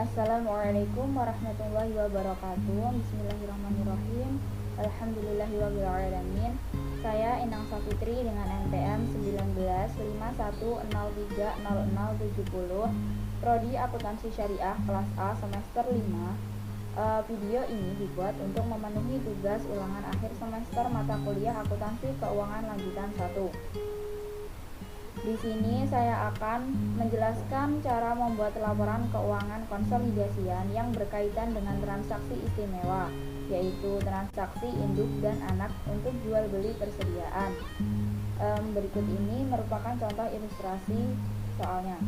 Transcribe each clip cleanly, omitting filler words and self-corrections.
Assalamualaikum warahmatullahi wabarakatuh. Bismillahirrahmanirrahim. Alhamdulillahirrahmanirrahim. Saya Inang Safitri dengan NPM 1951030070, Prodi Akuntansi Syariah kelas A semester 5. Video ini dibuat untuk memenuhi tugas ulangan akhir semester mata kuliah Akuntansi Keuangan lanjutan 1. Di sini saya akan menjelaskan cara membuat laporan keuangan konsolidasian yang berkaitan dengan transaksi istimewa, yaitu transaksi induk dan anak untuk jual beli persediaan. Berikut ini merupakan contoh ilustrasi soalnya.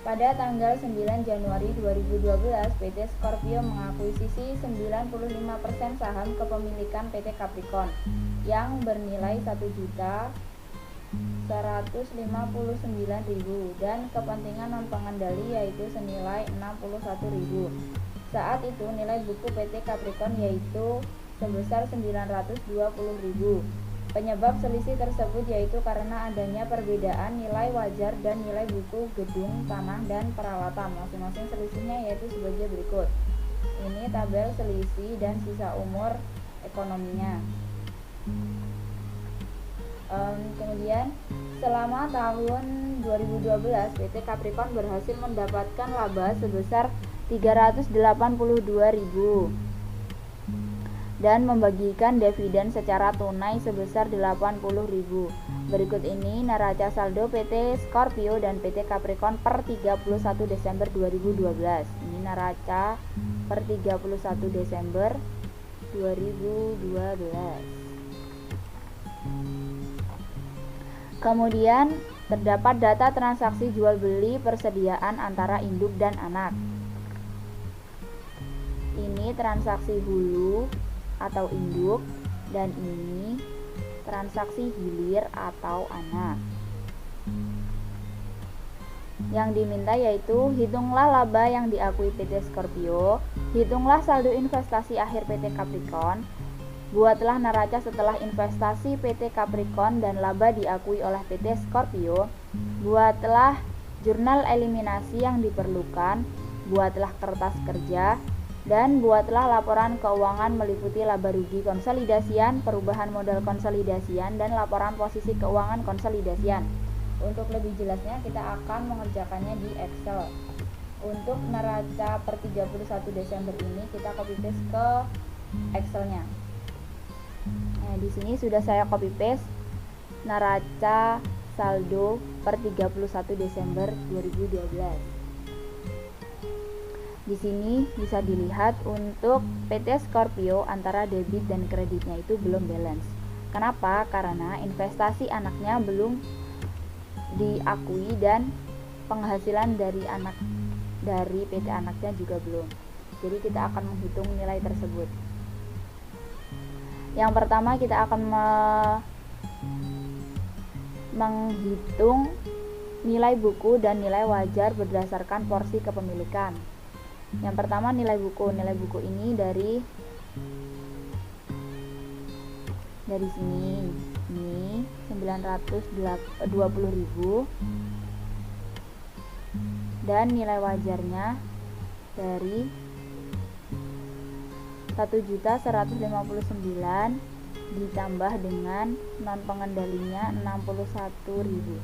Pada tanggal 9 Januari 2012, PT Scorpio mengakuisisi 95% saham kepemilikan PT Capricorn yang bernilai 1.159.000 dan kepentingan non-pengendali yaitu senilai 61.000. Saat itu nilai buku PT Capricorn yaitu sebesar 920.000. Penyebab selisih tersebut yaitu karena adanya perbedaan nilai wajar dan nilai buku gedung, tanah, dan peralatan. Masing-masing selisihnya yaitu sebagai berikut. Ini tabel selisih dan sisa umur ekonominya. Kemudian selama tahun 2012 PT Capricorn berhasil mendapatkan laba sebesar 382.000 dan membagikan dividen secara tunai sebesar 80.000. Berikut ini neraca saldo PT Scorpio dan PT Capricorn per 31 Desember 2012. Ini neraca per 31 Desember 2012. Kemudian terdapat data transaksi jual beli persediaan antara induk dan anak. Ini transaksi hulu atau induk dan ini transaksi hilir atau anak. Yang diminta yaitu hitunglah laba yang diakui PT Scorpio, hitunglah saldo investasi akhir PT Capricorn, buatlah neraca setelah investasi PT Capricorn dan laba diakui oleh PT Scorpio, buatlah jurnal eliminasi yang diperlukan, buatlah kertas kerja, dan buatlah laporan keuangan meliputi laba rugi konsolidasian, perubahan modal konsolidasian, dan laporan posisi keuangan konsolidasian. Untuk lebih jelasnya kita akan mengerjakannya di Excel. Untuk neraca per 31 Desember ini kita copy paste ke Excelnya. Nah, di sini sudah saya copy paste neraca saldo per 31 Desember 2012. Di sini bisa dilihat untuk PT Scorpio antara debit dan kreditnya itu belum balance. Kenapa? Karena investasi anaknya belum diakui dan penghasilan dari PT anaknya juga belum. Jadi kita akan menghitung nilai tersebut. Yang pertama kita akan menghitung nilai buku dan nilai wajar berdasarkan porsi kepemilikan. Yang pertama nilai buku. Nilai buku ini dari sini. Ini 920.000 dan nilai wajarnya dari 1.159.000 ditambah dengan non pengendalinya 61.000.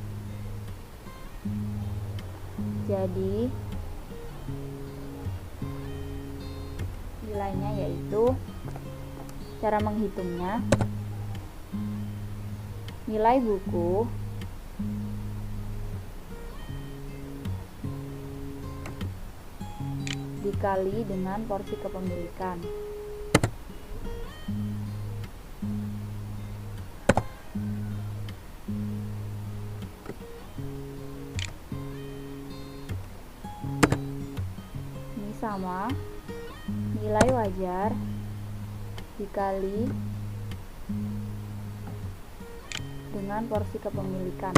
Jadi nilainya yaitu cara menghitungnya nilai buku dikali dengan porsi kepemilikan. Ini sama nilai wajar dikali dengan porsi kepemilikan.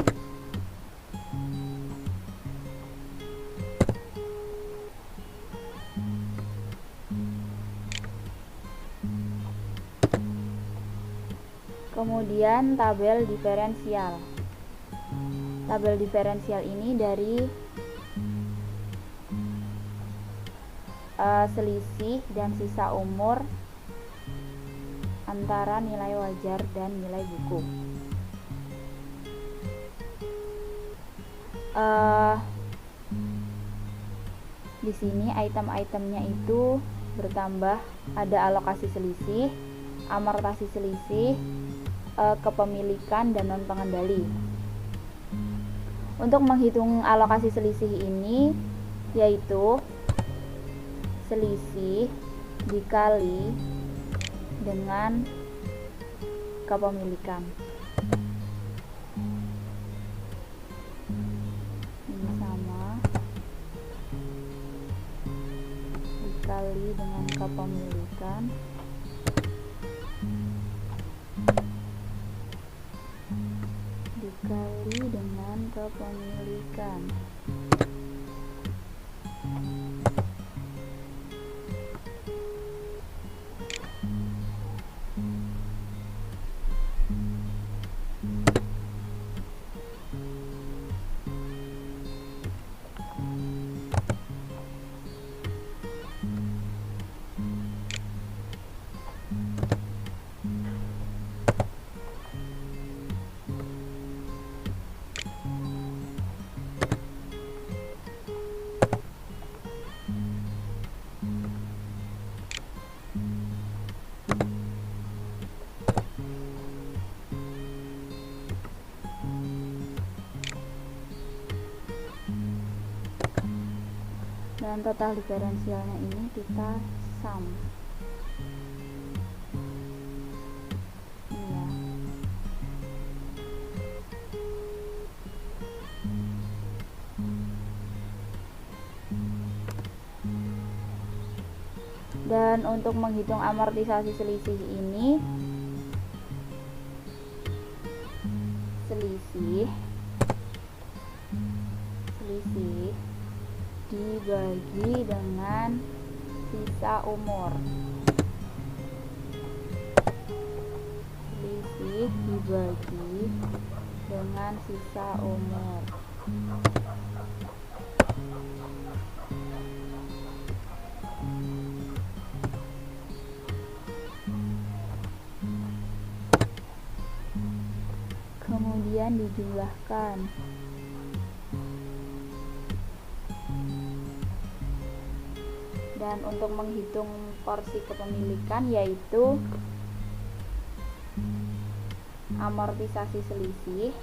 Kemudian tabel diferensial. Tabel diferensial ini dari selisih dan sisa umur antara nilai wajar dan nilai buku. Di sini item-itemnya itu bertambah, ada alokasi selisih, amortasi selisih, kepemilikan, dan non pengendali. Untuk menghitung alokasi selisih ini yaitu selisih dikali dengan kepemilikan. Ini sama, dikali dengan kepemilikan, dikali dengan kepemilikan. Dan total diferensialnya ini kita sum. Iya. Dan untuk menghitung amortisasi selisih ini, selisih dibagi dengan sisa umur. Selisih dibagi dengan sisa umur. Kemudian dijumlahkan. Dan untuk menghitung porsi kepemilikan yaitu amortisasi selisih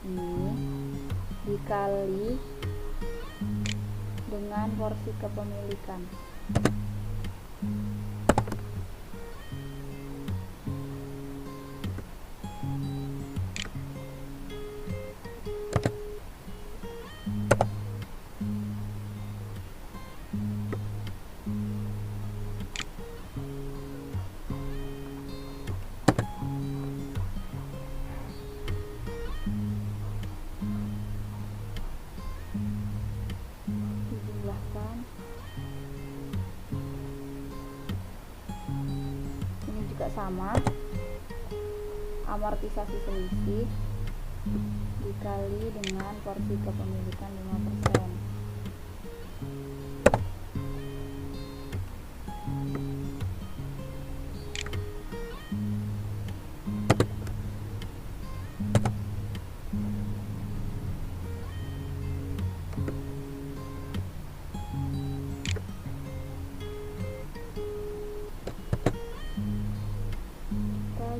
ini dikali dengan porsi kepemilikan. Ini juga sama, amortisasi selisih dikali dengan porsi kepemilikan 5%.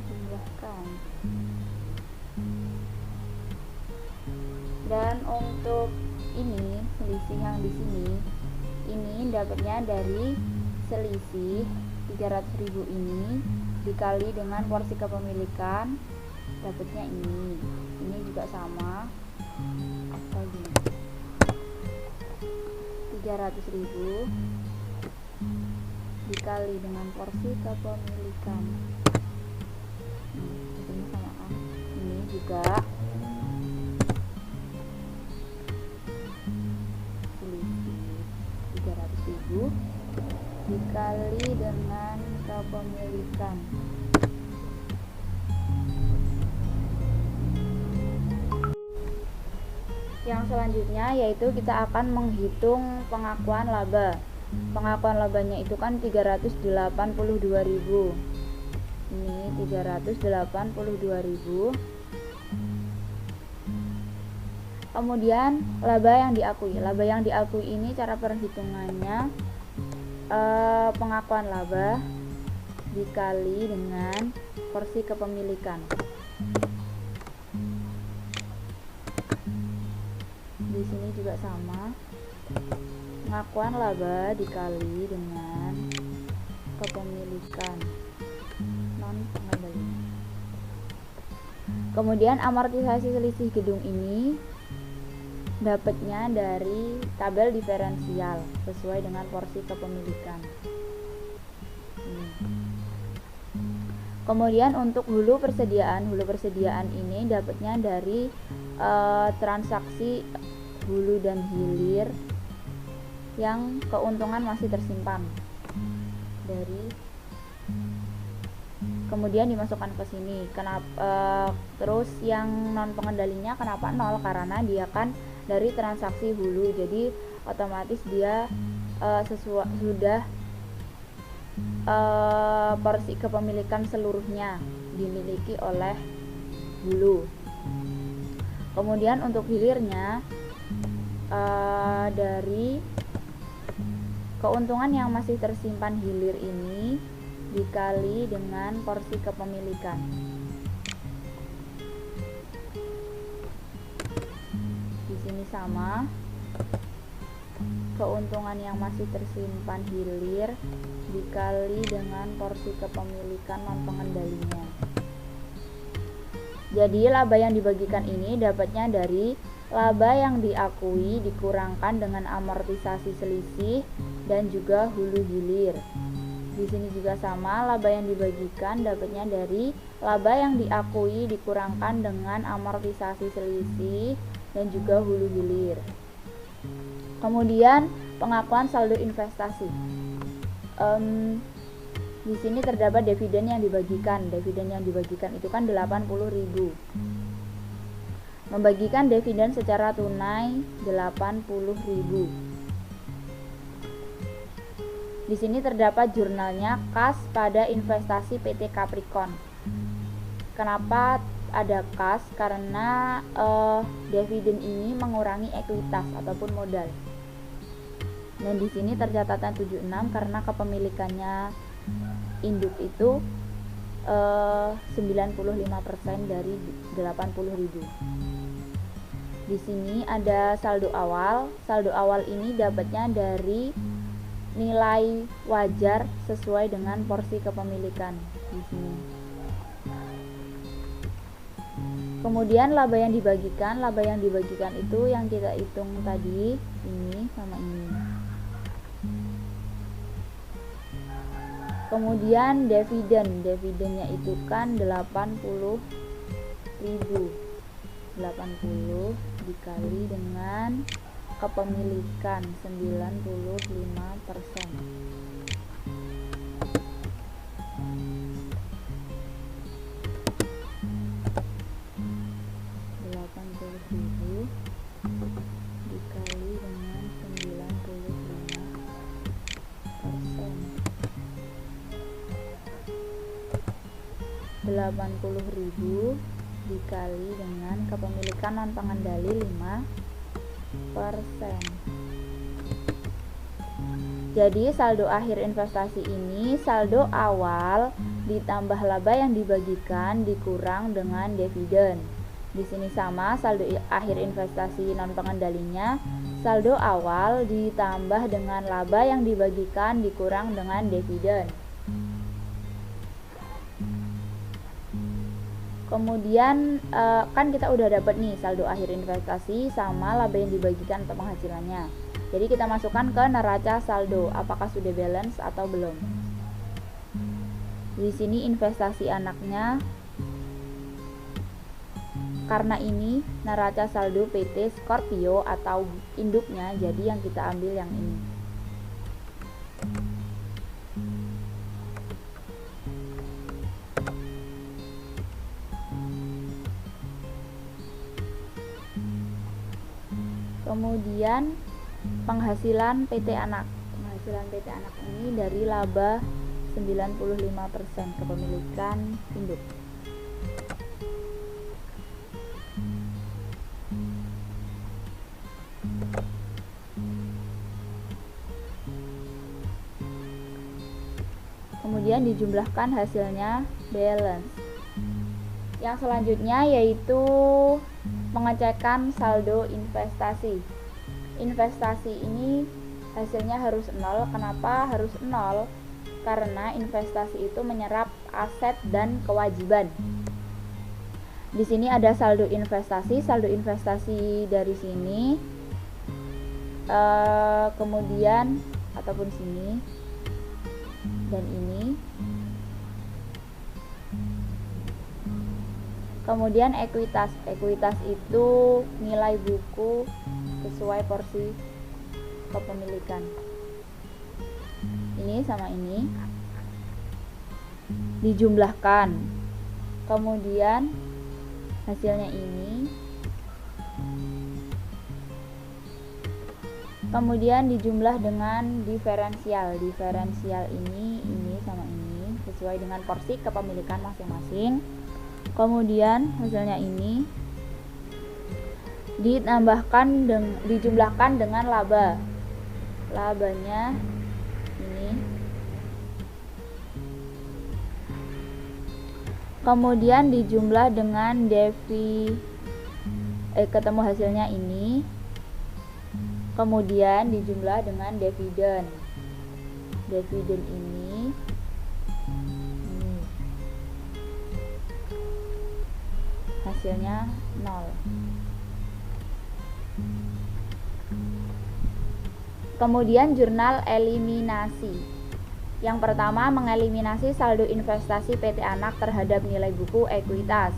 Jumlahkan. Dan untuk ini selisih yang di sini ini dapatnya dari selisih 300.000 ini dikali dengan porsi kepemilikan, dapatnya ini juga sama, apa gini, 300.000 dikali dengan porsi kepemilikan. Ini sama kan, ini juga selisih 300.000 dikali dengan kepemilikan. Yang selanjutnya yaitu kita akan menghitung pengakuan laba. Pengakuan labanya itu kan 382.000. Ini 382.000. Kemudian laba yang diakui. Laba yang diakui ini cara perhitungannya pengakuan laba dikali dengan porsi kepemilikan. Di sini juga sama. Pengakuan laba dikali dengan kepemilikan non pengendali. Kemudian amortisasi selisih gedung ini dapatnya dari tabel diferensial sesuai dengan porsi kepemilikan. Kemudian untuk hulu persediaan ini dapatnya dari transaksi hulu dan hilir yang keuntungan masih tersimpan dari, kemudian dimasukkan ke sini. Kenapa terus yang non pengendalinya kenapa 0? Karena dia kan dari transaksi hulu, jadi otomatis dia sudah porsi kepemilikan seluruhnya dimiliki oleh hulu. Kemudian untuk hilirnya dari keuntungan yang masih tersimpan hilir ini dikali dengan porsi kepemilikan. Di sini sama, keuntungan yang masih tersimpan hilir dikali dengan porsi kepemilikan non pengendalinya. Jadi laba yang dibagikan ini dapatnya dari laba yang diakui dikurangkan dengan amortisasi selisih dan juga hulu hilir. Di sini juga sama, laba yang dibagikan dapatnya dari laba yang diakui dikurangkan dengan amortisasi selisih dan juga hulu hilir. Kemudian pengakuan saldo investasi. Di sini terdapat dividen yang dibagikan. Dividen yang dibagikan itu kan 80.000. Membagikan dividen secara tunai 80.000. Di sini terdapat jurnalnya kas pada investasi PT Capricorn. Kenapa ada kas? Karena dividen ini mengurangi ekuitas ataupun modal. Dan di sini tercatatnya 76 karena kepemilikannya induk itu 95% dari 80.000. Di sini ada saldo awal. Saldo awal ini dapatnya dari nilai wajar sesuai dengan porsi kepemilikan di sini. Kemudian laba yang dibagikan itu yang kita hitung tadi, ini sama ini. Kemudian dividennya itu kan 80.000. 80 dikali dengan kepemilikan 95%. Dikali dengan 95%. 80.000 dikali dengan kepemilikan non pengendali 5%. Jadi saldo akhir investasi ini saldo awal ditambah laba yang dibagikan dikurang dengan dividen. Di sini sama, saldo akhir investasi non pengendalinya saldo awal ditambah dengan laba yang dibagikan dikurang dengan dividen. Kemudian kan kita udah dapat nih saldo akhir investasi sama laba yang dibagikan untuk penghasilannya. Jadi kita masukkan ke neraca saldo, apakah sudah balance atau belum. Di sini investasi anaknya, karena ini neraca saldo PT Scorpio atau induknya, jadi yang kita ambil yang ini. Kemudian penghasilan PT Anak. Penghasilan PT Anak ini dari laba 95% kepemilikan induk. Kemudian dijumlahkan hasilnya, balance. Yang selanjutnya yaitu pengecekan saldo investasi. Investasi ini hasilnya harus 0. Kenapa harus 0? Karena investasi itu menyerap aset dan kewajiban. Di sini ada saldo investasi. Saldo investasi dari sini, kemudian ataupun sini dan ini. Kemudian ekuitas. Ekuitas itu nilai buku sesuai porsi kepemilikan. Ini sama ini dijumlahkan. Kemudian hasilnya ini. Kemudian dijumlah dengan diferensial. Diferensial ini sama ini sesuai dengan porsi kepemilikan masing-masing. Kemudian hasilnya ini dijumlahkan dengan laba. Labanya ini. Kemudian dijumlah dengan ketemu hasilnya ini. Kemudian dijumlah dengan dividen. Dividen ini hasilnya 0. Kemudian jurnal eliminasi. Yang pertama, mengeliminasi saldo investasi PT Anak terhadap nilai buku ekuitas.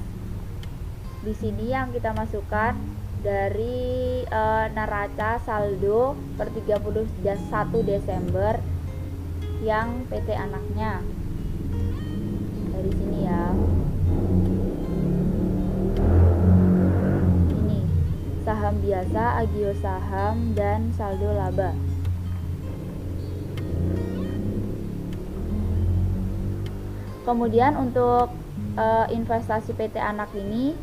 Di sini yang kita masukkan dari neraca saldo per 31 Desember yang PT Anaknya. Dari sini ya. Ini saham biasa, agio saham, dan saldo laba. Kemudian untuk investasi PT Anak ini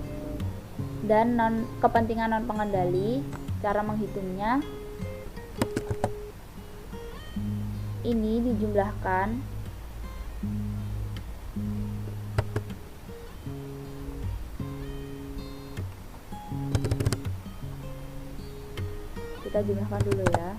dan kepentingan non pengendali, cara menghitungnya ini dijumlahkan kita jumlahkan dulu ya.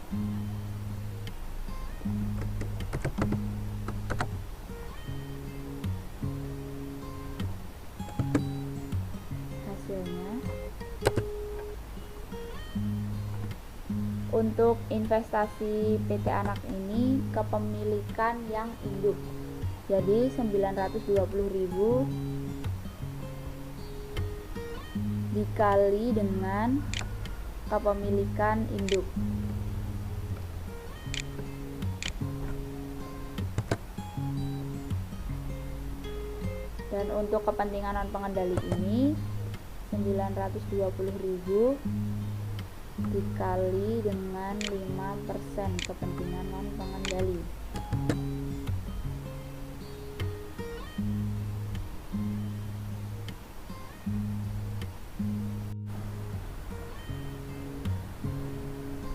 Untuk investasi PT Anak ini kepemilikan yang induk. Jadi 920.000 dikali dengan kepemilikan induk. Dan untuk kepentingan non pengendali ini 920.000 dikali dengan 5% kepentingan non pengendali.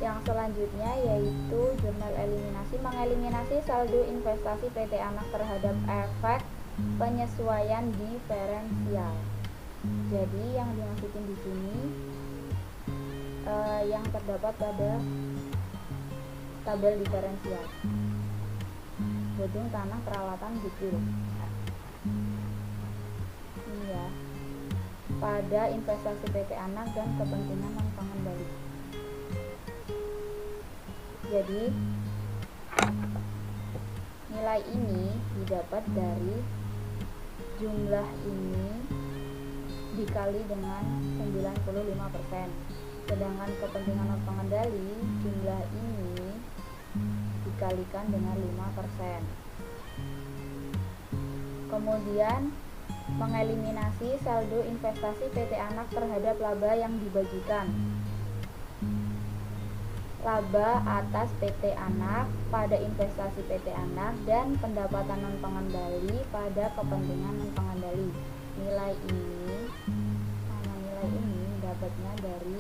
Yang selanjutnya yaitu jurnal eliminasi, mengeliminasi saldo investasi PT Anak terhadap efek penyesuaian diferensial. Jadi yang dimasukin di sini yang terdapat pada tabel diferensial. Gedung, tanah, peralatan, goodwill. Ini ya. Pada investasi PT Anak dan kepentingan non pengendali. Jadi nilai ini didapat dari jumlah ini dikali dengan 95%. Sedangkan kepentingan non pengendali jumlah ini dikalikan dengan 5%. Kemudian mengeliminasi saldo investasi PT Anak terhadap laba yang dibagikan. laba atas PT Anak pada investasi PT Anak dan pendapatan non pengendali pada kepentingan non pengendali. Nilai ini dapatnya dari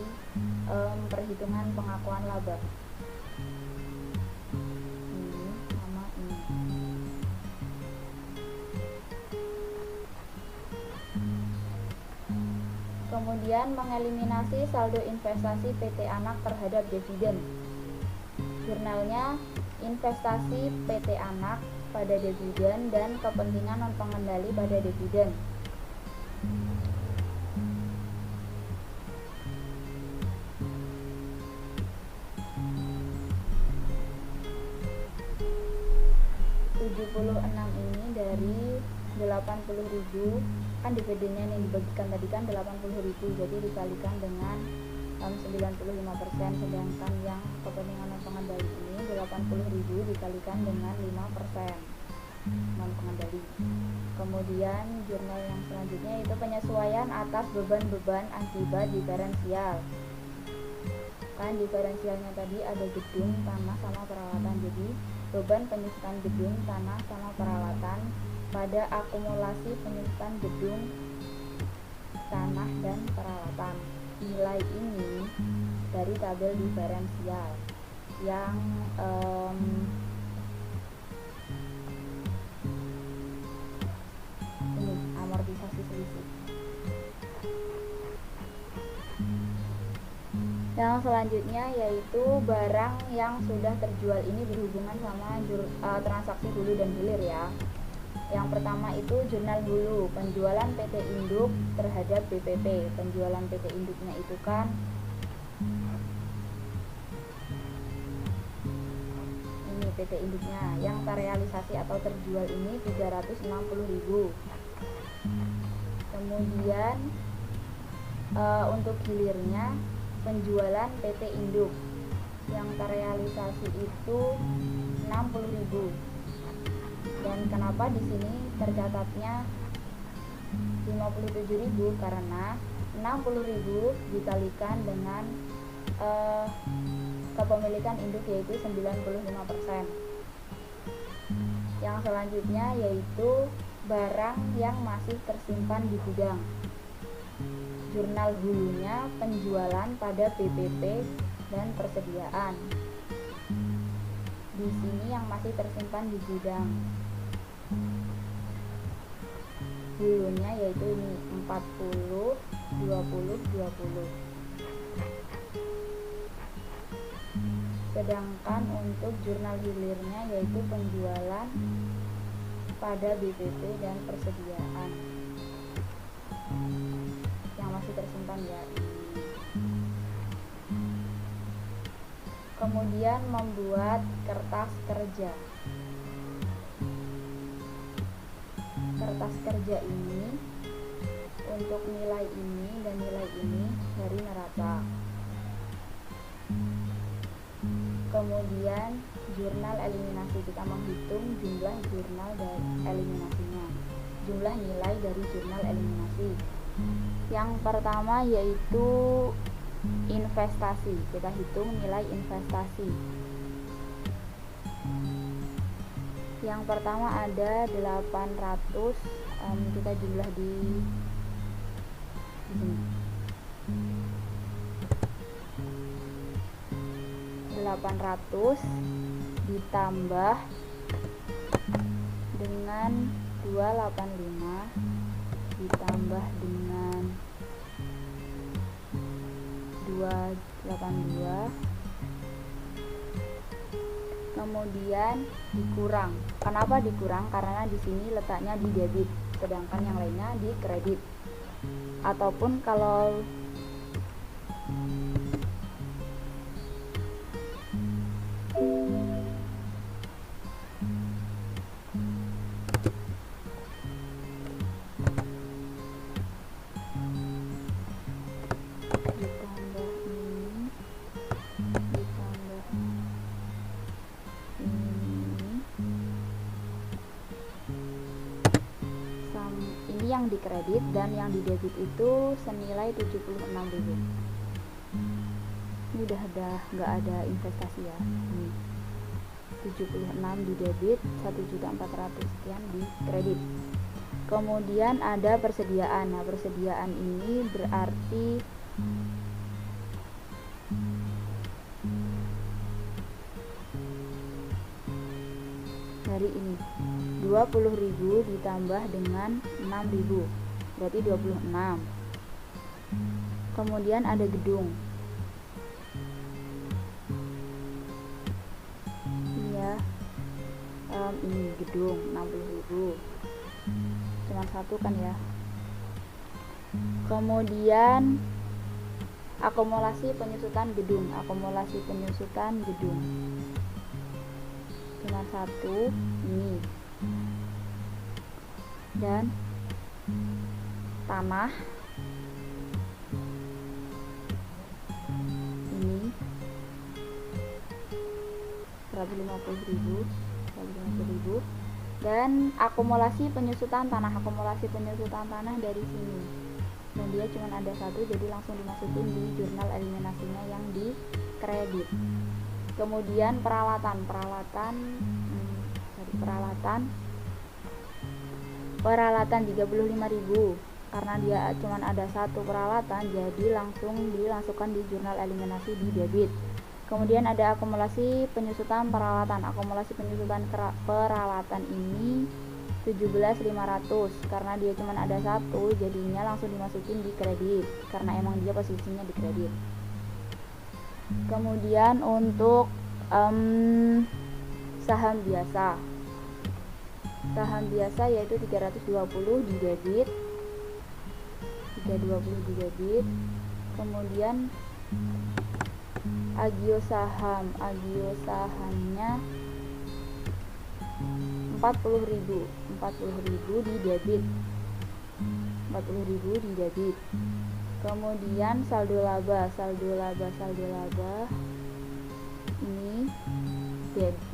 perhitungan pengakuan laba. Ini sama ini. Kemudian mengeliminasi saldo investasi PT Anak terhadap dividen. Jurnalnya investasi PT Anak pada dividen dan kepentingan non pengendali pada dividen. ini dari 80.000, kan dividennya yang dibagikan tadi kan 80.000, jadi dikalikan dengan 95%, sedangkan yang kepentingan non pengendali ini 80.000 dikalikan dengan 5% non pengendali. Kemudian jurnal yang selanjutnya itu penyesuaian atas beban-beban akibat diferensial. Kan diferensialnya tadi ada gedung, tanah, sama peralatan. Jadi beban penyusutan gedung, tanah, sama peralatan pada akumulasi penyusutan gedung, tanah, dan peralatan. Nilai ini dari tabel diferensial yang ini amortisasi selisih. Yang selanjutnya yaitu barang yang sudah terjual ini berhubungan sama transaksi hulu dan hilir ya. Yang pertama itu jurnal hulu, penjualan PT Induk terhadap BPP. Penjualan PT Induknya itu kan ini PT Induknya, yang terrealisasi atau terjual ini 360.000. Kemudian untuk hilirnya penjualan PT Induk yang terrealisasi itu 60.000. Dan kenapa di sini tercatatnya 57.000? Karena 60.000 dikalikan dengan kepemilikan induk yaitu 95%. Yang selanjutnya yaitu barang yang masih tersimpan di gudang. Jurnal hulunya penjualan pada BPP dan persediaan. Di sini yang masih tersimpan di gudang. Hulunya yaitu ini 40, 20, 20. Sedangkan untuk jurnal hilirnya yaitu penjualan pada BPP dan persediaan. Yang masih tersimpan ya ini. Kemudian membuat kertas kerja. Kertas kerja ini untuk nilai ini dan nilai ini dari neraca. Kemudian jurnal eliminasi, kita menghitung jumlah jurnal dari eliminasinya, jumlah nilai dari jurnal eliminasi. Yang pertama yaitu investasi, kita hitung nilai investasi. Yang pertama ada 800, kita jumlah di sini. 800 ditambah dengan 285 ditambah dengan 282, kemudian dikurang. Kenapa dikurang? Karena di sini letaknya di debit, sedangkan yang lainnya di kredit. Ataupun kalau yang di kredit dan yang di debit itu senilai 76.000. Ini udah nggak ada investasi ya. Ini 76 di debit, 1.400.000 sekian di kredit. Kemudian ada persediaan. Nah, persediaan ini berarti dari ini 20.000 ditambah dengan 6.000 berarti 26. Kemudian ada gedung. Ini ya, ini gedung 60.000, cuma satu kan ya. Kemudian akumulasi penyusutan gedung, cuma satu ini. Dan tanah ini 150.000 dan akumulasi penyusutan tanah dari sini, dan dia cuma ada satu, jadi langsung dimasukin di jurnal eliminasinya yang di kredit. Kemudian peralatan 35.000, karena dia cuma ada satu peralatan, jadi langsung dimasukkan di jurnal eliminasi di debit. Kemudian ada akumulasi penyusutan peralatan. Peralatan ini 17.500, karena dia cuma ada satu, jadinya langsung dimasukin di kredit, karena emang dia posisinya di kredit. Kemudian untuk saham biasa yaitu 320 di debit, kemudian agio sahamnya 40.000 di debit, kemudian saldo laba ini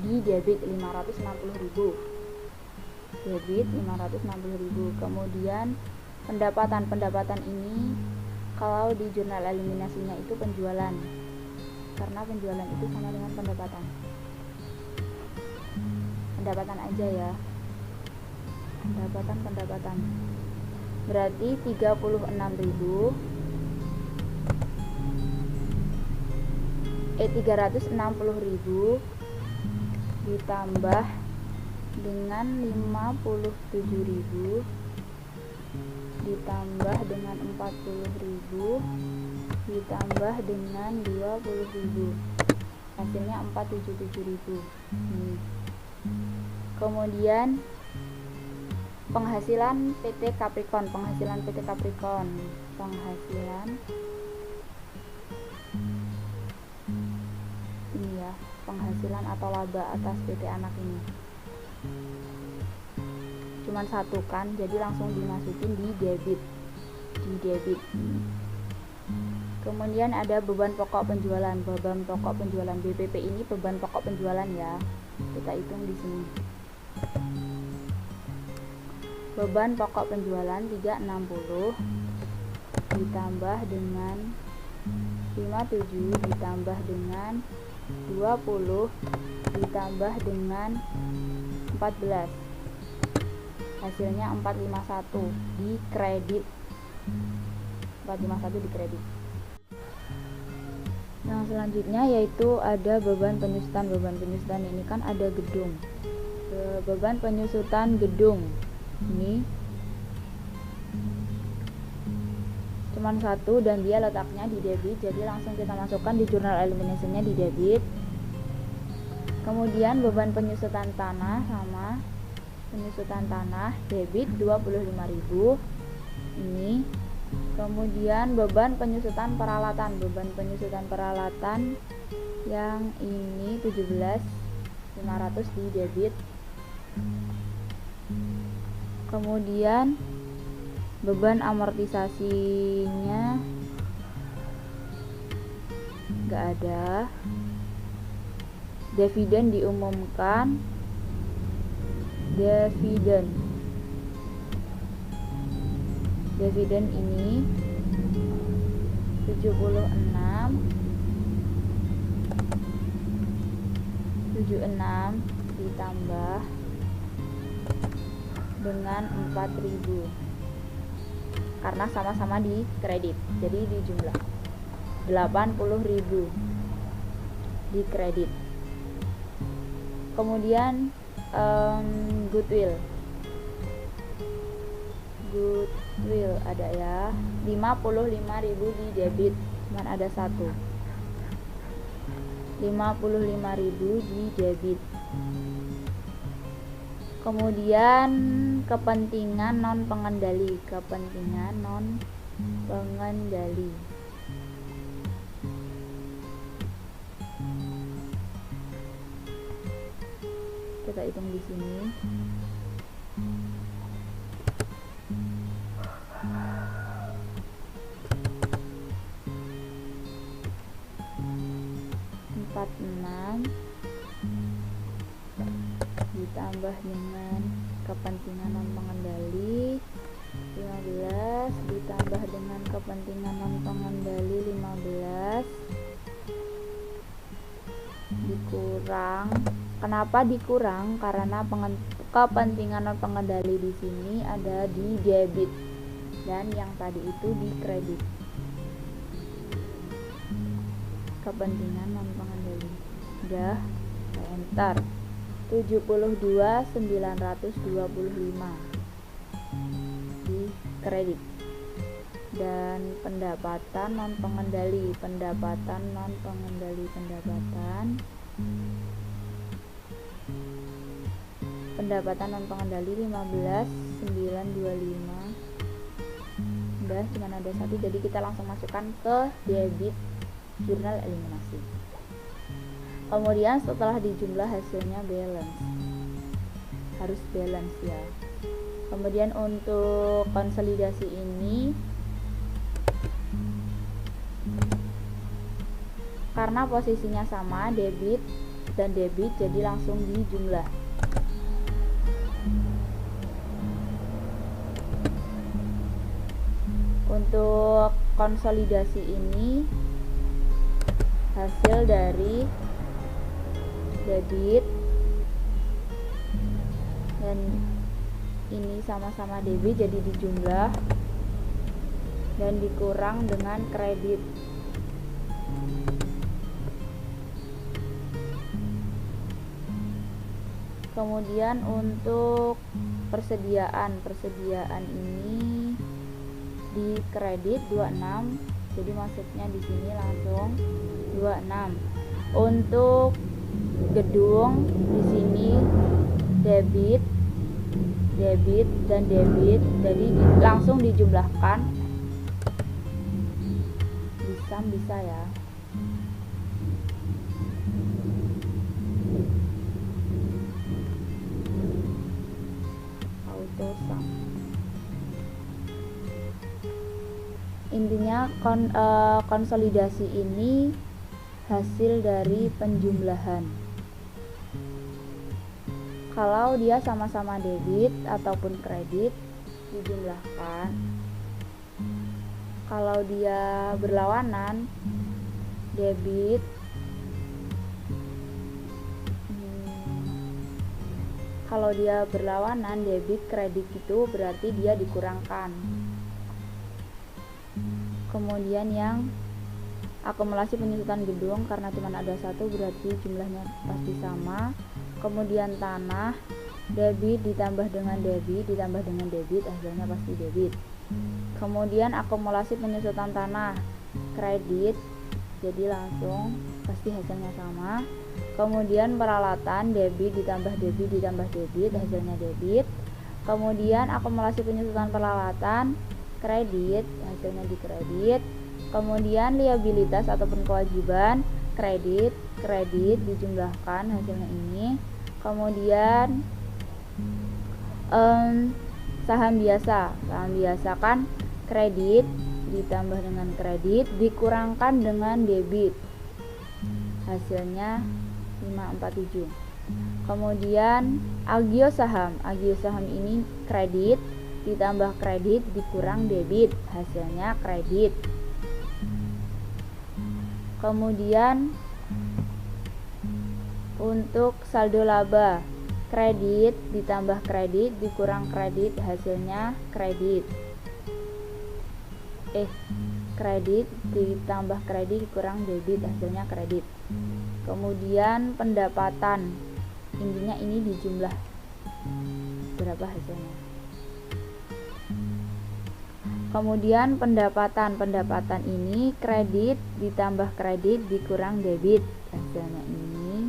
di debit 560.000, kemudian pendapatan ini kalau di jurnal eliminasinya itu penjualan, karena penjualan itu sama dengan pendapatan aja ya. Pendapatan berarti 360.000 ditambah dengan 57.000 ditambah dengan 40.000 ditambah dengan 20.000, hasilnya 477.000. Kemudian penghasilan PT Capricorn, ini ya, penghasilan atau laba atas PT anak ini cuman satu kan, jadi langsung dimasukin di debit. Kemudian ada beban pokok penjualan, BPP ini beban pokok penjualan ya, kita hitung di sini. Beban pokok penjualan 360 ditambah dengan 57 ditambah dengan 20 ditambah dengan 14, hasilnya 451 di kredit. Yang selanjutnya yaitu ada beban penyusutan. Ini kan ada gedung, beban penyusutan gedung ini cuman satu dan dia letaknya di debit, jadi langsung kita masukkan di jurnal eliminasinya di debit. Kemudian beban penyusutan tanah sama penyusutan tanah debit 25.000 ini. Kemudian beban penyusutan peralatan yang ini 17.500 di debit. Kemudian beban amortisasinya nggak ada. Dividen diumumkan, dividen ini 76 76 ditambah dengan 4.000 karena sama-sama di kredit, jadi di jumlah 80.000 di kredit. Kemudian goodwill ada ya, 55.000 di debit, cuman ada satu, 55.000 di debit. Kemudian kepentingan non pengendali, kita hitung di sini. Ditambah dengan kepentingan non pengendali 15 ditambah dengan kepentingan non pengendali 15 dikurang. Kenapa dikurang? Karena kepentingan non pengendali di sini ada di debit dan yang tadi itu di kredit. Kepentingan non pengendali udah, enter. 72.925 di kredit. Dan pendapatan non pengendali 15.925 udah, cuma ada satu, jadi kita langsung masukkan ke debit jurnal eliminasi. Kemudian setelah dijumlah hasilnya balance, harus balance ya. Kemudian untuk konsolidasi ini karena posisinya sama, debit dan debit, jadi langsung dijumlah. Untuk konsolidasi ini hasil dari debit dan ini sama-sama debit, jadi dijumlah dan dikurang dengan kredit. Kemudian untuk persediaan ini di kredit 26, jadi maksudnya di sini langsung 26. Untuk gedung di sini debit dan debit, jadi langsung dijumlahkan. Bisa ya. Auto sum. Intinya konsolidasi ini hasil dari penjumlahan. Kalau dia sama-sama debit ataupun kredit dijumlahkan. Kalau dia berlawanan debit kredit itu berarti dia dikurangkan. Kemudian yang akumulasi penyusutan gedung karena cuma ada satu berarti jumlahnya pasti sama. Kemudian tanah, debit ditambah dengan debit hasilnya pasti debit. Kemudian akumulasi penyusutan tanah kredit, jadi langsung pasti hasilnya sama. Kemudian peralatan, debit ditambah debit hasilnya debit. Kemudian akumulasi penyusutan peralatan kredit, hasilnya di kredit. Kemudian liabilitas ataupun kewajiban kredit dijumlahkan, hasilnya ini. Kemudian saham biasa kan kredit ditambah dengan kredit dikurangkan dengan debit, hasilnya 547. Kemudian agio saham ini kredit ditambah kredit dikurang debit, hasilnya kredit. Kemudian Untuk saldo laba, kredit ditambah kredit dikurang kredit hasilnya kredit. Kredit ditambah kredit dikurang debit hasilnya kredit. Kemudian pendapatan, intinya ini dijumlah berapa hasilnya. Kemudian pendapatan ini kredit ditambah kredit dikurang debit hasilnya ini.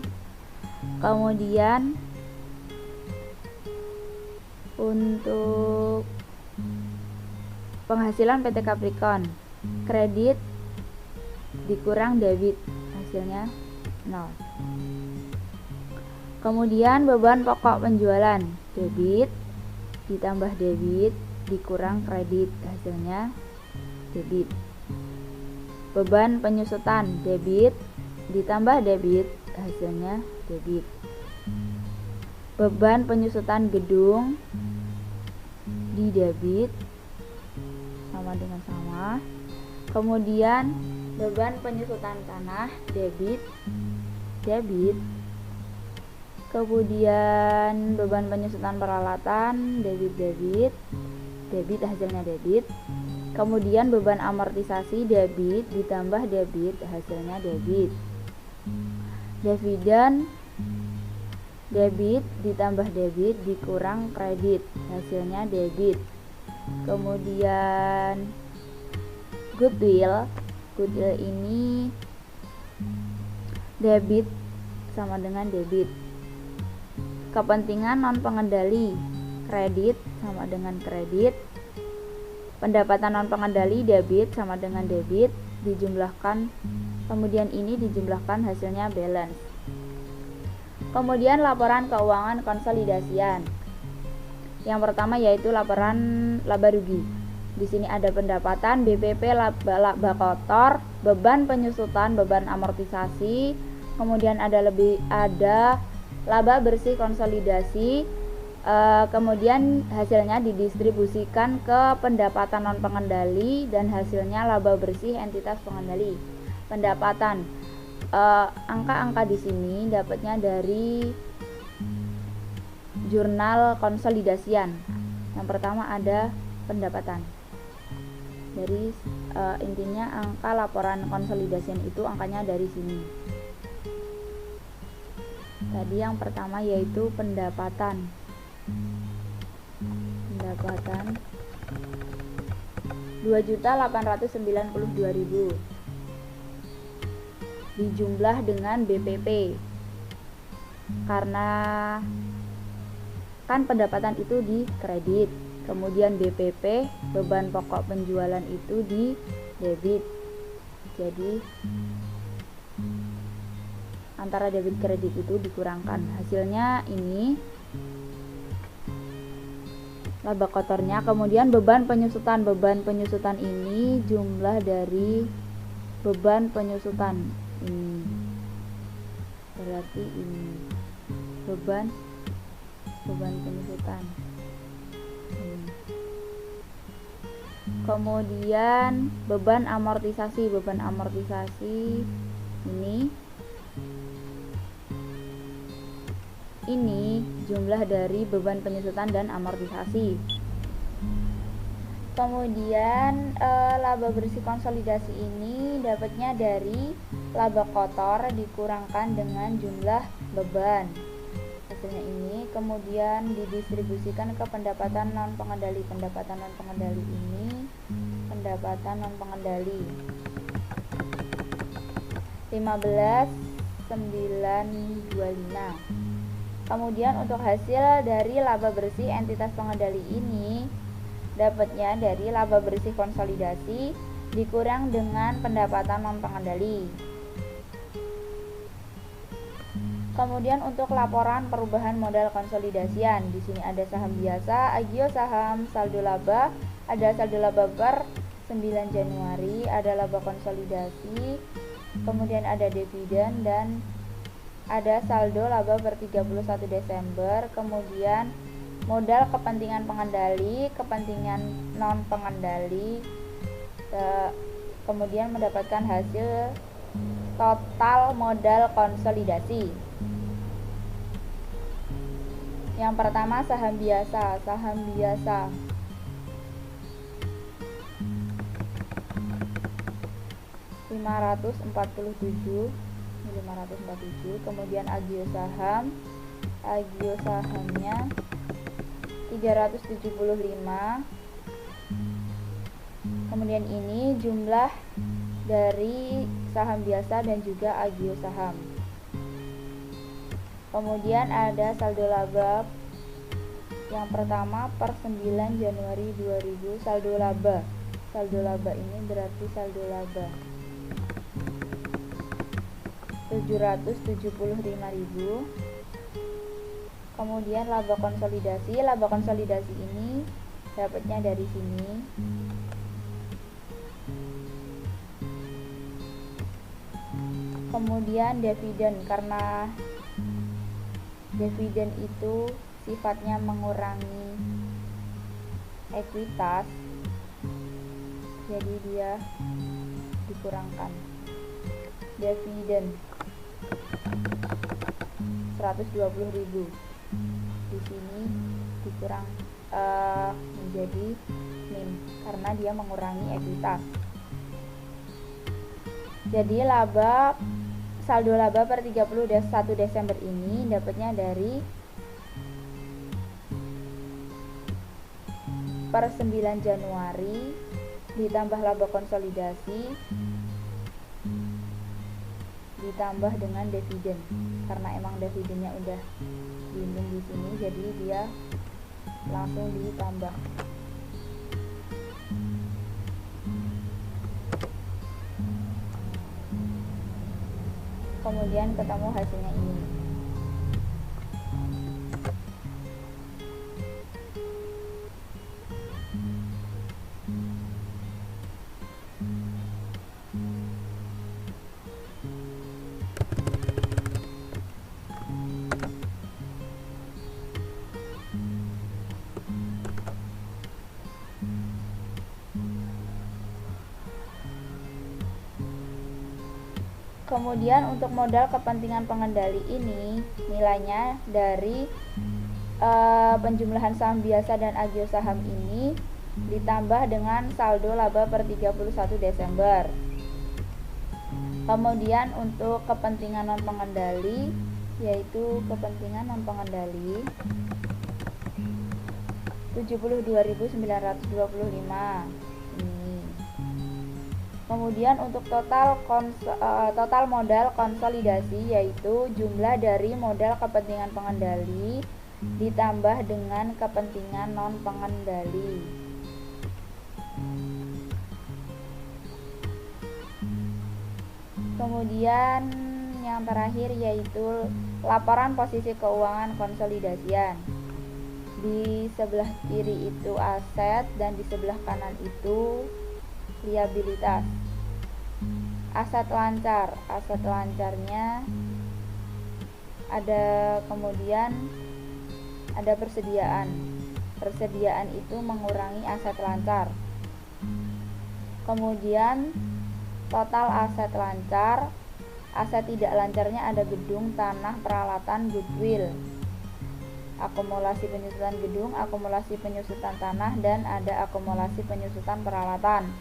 Kemudian untuk penghasilan PT Capricorn, kredit dikurang debit hasilnya 0. Kemudian beban pokok penjualan, debit ditambah debit dikurang kredit hasilnya debit. Beban penyusutan, debit ditambah debit hasilnya debit. Beban penyusutan gedung di debit sama dengan sama. Kemudian beban penyusutan tanah, debit. Kemudian beban penyusutan peralatan, debit hasilnya debit. Kemudian beban amortisasi, debit ditambah debit hasilnya debit. Dividen, debit ditambah debit dikurang kredit hasilnya debit. Kemudian goodwill ini debit sama dengan debit. Kepentingan non pengendali, kredit sama dengan kredit. Pendapatan non pengendali, debit sama dengan debit dijumlahkan, kemudian ini dijumlahkan hasilnya balance. Kemudian laporan keuangan konsolidasian. Yang pertama yaitu laporan laba rugi. Di sini ada pendapatan, BPP, laba kotor, beban penyusutan, beban amortisasi, kemudian ada laba bersih konsolidasi, kemudian hasilnya didistribusikan ke pendapatan non pengendali dan hasilnya laba bersih entitas pengendali. Pendapatan, angka-angka di sini dapatnya dari jurnal konsolidasian. Yang pertama ada pendapatan. Dari intinya angka laporan konsolidasian itu angkanya dari sini. Tadi yang pertama yaitu pendapatan 2.892.000 dijumlah dengan BPP, karena kan pendapatan itu di kredit, kemudian BPP beban pokok penjualan itu di debit. Jadi antara debit kredit itu dikurangkan, hasilnya ini laba kotornya. Kemudian beban penyusutan ini jumlah dari beban penyusutan ini, berarti ini beban penyusutan ini. Kemudian beban amortisasi ini jumlah dari beban penyusutan dan amortisasi. Kemudian laba bersih konsolidasi ini dapatnya dari laba kotor dikurangkan dengan jumlah beban, hasilnya ini. Kemudian didistribusikan ke pendapatan non pengendali. Pendapatan non pengendali ini pendapatan non pengendali 15.925. Kemudian untuk hasil dari laba bersih entitas pengendali ini dapatnya dari laba bersih konsolidasi dikurang dengan pendapatan non pengendali. Kemudian untuk laporan perubahan modal konsolidasian, di sini ada saham biasa, Agio saham saldo laba, ada saldo laba per 9 Januari, ada laba konsolidasi, kemudian ada dividen dan ada saldo laba per 31 Desember, kemudian modal kepentingan pengendali, kepentingan non pengendali, kemudian mendapatkan hasil total modal konsolidasi. Yang pertama saham biasa. Saham biasa 547, kemudian agio sahamnya 375. Kemudian ini jumlah dari saham biasa dan juga agio saham. Kemudian ada saldo laba yang pertama per 9 Januari 2000. Saldo laba ini berarti saldo laba 775.000. Kemudian laba konsolidasi ini dapatnya dari sini. Kemudian dividen, karena dividen itu sifatnya mengurangi ekuitas, jadi dia dikurangkan. Dividen 120.000, di sini dikurang menjadi min karena dia mengurangi ekuitas. Jadi saldo laba per 31 Desember ini dapatnya dari per 9 Januari ditambah laba konsolidasi ditambah dengan dividen, karena emang dividennya udah dimin di sini, jadi dia langsung ditambah. Kemudian ketemu hasilnya ini. Kemudian untuk modal kepentingan pengendali ini nilainya dari penjumlahan saham biasa dan agio saham ini ditambah dengan saldo laba per 31 Desember. Kemudian untuk kepentingan non pengendali, yaitu kepentingan non pengendali 72.925 ini. Kemudian untuk total modal konsolidasi, yaitu jumlah dari modal kepentingan pengendali ditambah dengan kepentingan non pengendali. Kemudian yang terakhir yaitu laporan posisi keuangan konsolidasian. Di sebelah kiri itu aset dan di sebelah kanan itu liabilitas. Aset lancarnya ada, kemudian ada persediaan itu mengurangi aset lancar. Kemudian total aset lancar, aset tidak lancarnya ada gedung, tanah, peralatan, goodwill, akumulasi penyusutan gedung, akumulasi penyusutan tanah, dan ada akumulasi penyusutan peralatan.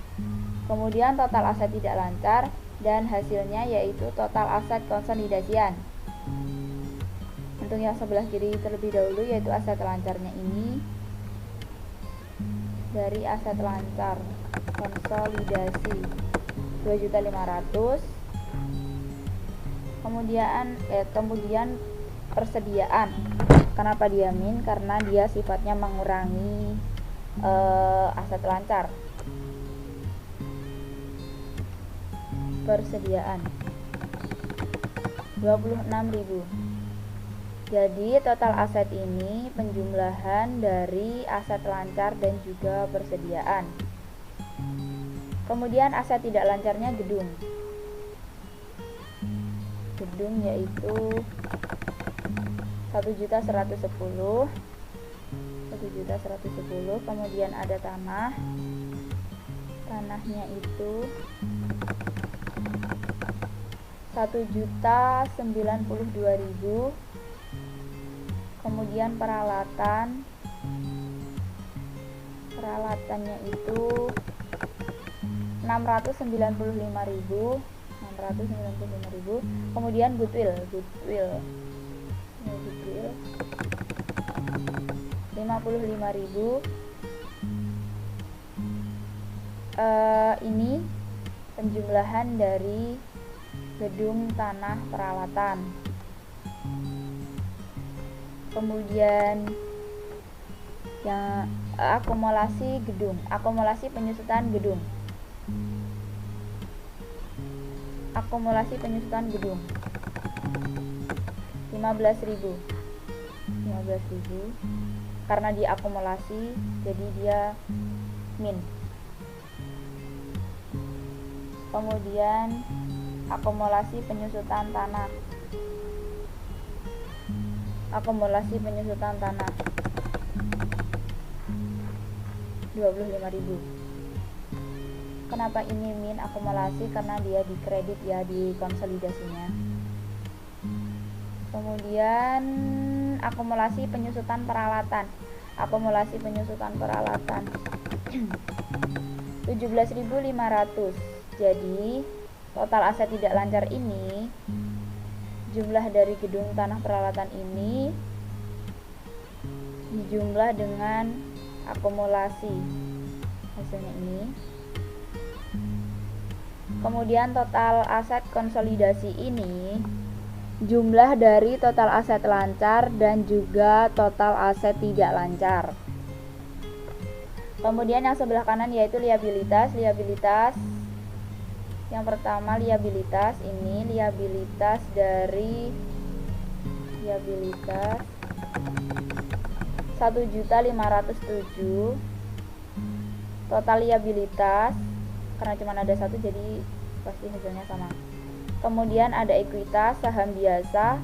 Kemudian total aset tidak lancar dan hasilnya yaitu total aset konsolidasian. Untuk yang sebelah kiri terlebih dahulu yaitu aset lancarnya ini dari aset lancar konsolidasi 2.500.000. Kemudian persediaan. Kenapa dia min? Karena dia sifatnya mengurangi aset lancar. Persediaan 26.000. Jadi total aset ini penjumlahan dari aset lancar dan juga persediaan. Kemudian aset tidak lancarnya gedung yaitu 1.110.000. Kemudian ada tanahnya itu 1.092.000. Kemudian peralatannya itu 695.000. Kemudian goodwill 55.000. Ini penjumlahan dari gedung, tanah, peralatan. Kemudian yang akumulasi penyusutan gedung. 15.000. Karena diakumulasi jadi dia min. Kemudian akumulasi penyusutan tanah. 25.000. Kenapa ini min akumulasi? Karena dia dikredit ya di konsolidasinya. Kemudian akumulasi penyusutan peralatan. 17.500. Jadi total aset tidak lancar ini, jumlah dari gedung, tanah, peralatan ini dijumlah dengan akumulasi hasilnya ini. Kemudian total aset konsolidasi ini jumlah dari total aset lancar dan juga total aset tidak lancar. Kemudian yang sebelah kanan yaitu liabilitas. Yang pertama liabilitas ini dari 1.507. Total liabilitas karena cuma ada satu jadi pasti hasilnya sama. Kemudian ada ekuitas, saham biasa.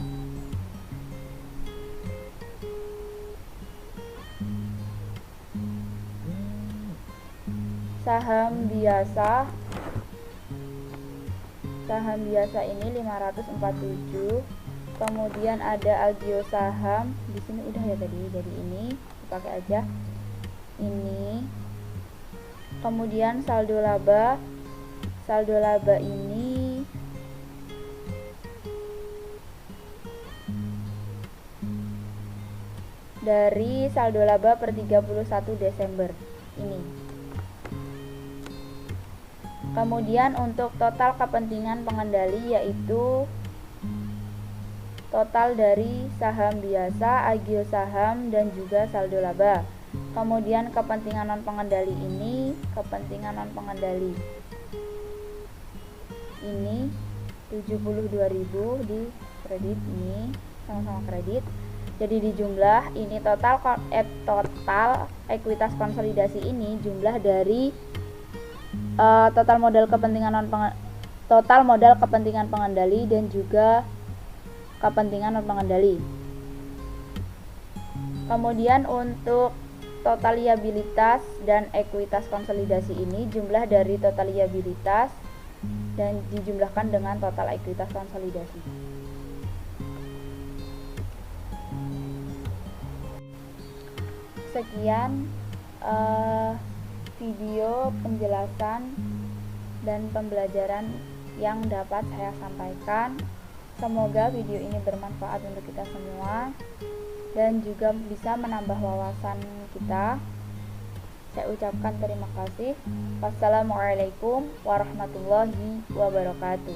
Saham biasa ini 547. Kemudian ada agio saham, di sini udah ya tadi, jadi ini dipakai aja ini. Kemudian saldo laba ini dari saldo laba per 31 Desember ini. Kemudian untuk total kepentingan pengendali yaitu total dari saham biasa, agio saham, dan juga saldo laba. Kemudian kepentingan non pengendali ini, ini 72.000 di kredit, ini sama-sama kredit. Jadi di jumlah ini total ekuitas konsolidasi ini jumlah dari total modal kepentingan pengendali dan juga kepentingan non pengendali. Kemudian untuk total liabilitas dan ekuitas konsolidasi ini jumlah dari total liabilitas dan dijumlahkan dengan total ekuitas konsolidasi. Sekian video penjelasan dan pembelajaran yang dapat saya sampaikan. Semoga video ini bermanfaat untuk kita semua dan juga bisa menambah wawasan kita. Saya ucapkan terima kasih. Wassalamualaikum warahmatullahi wabarakatuh.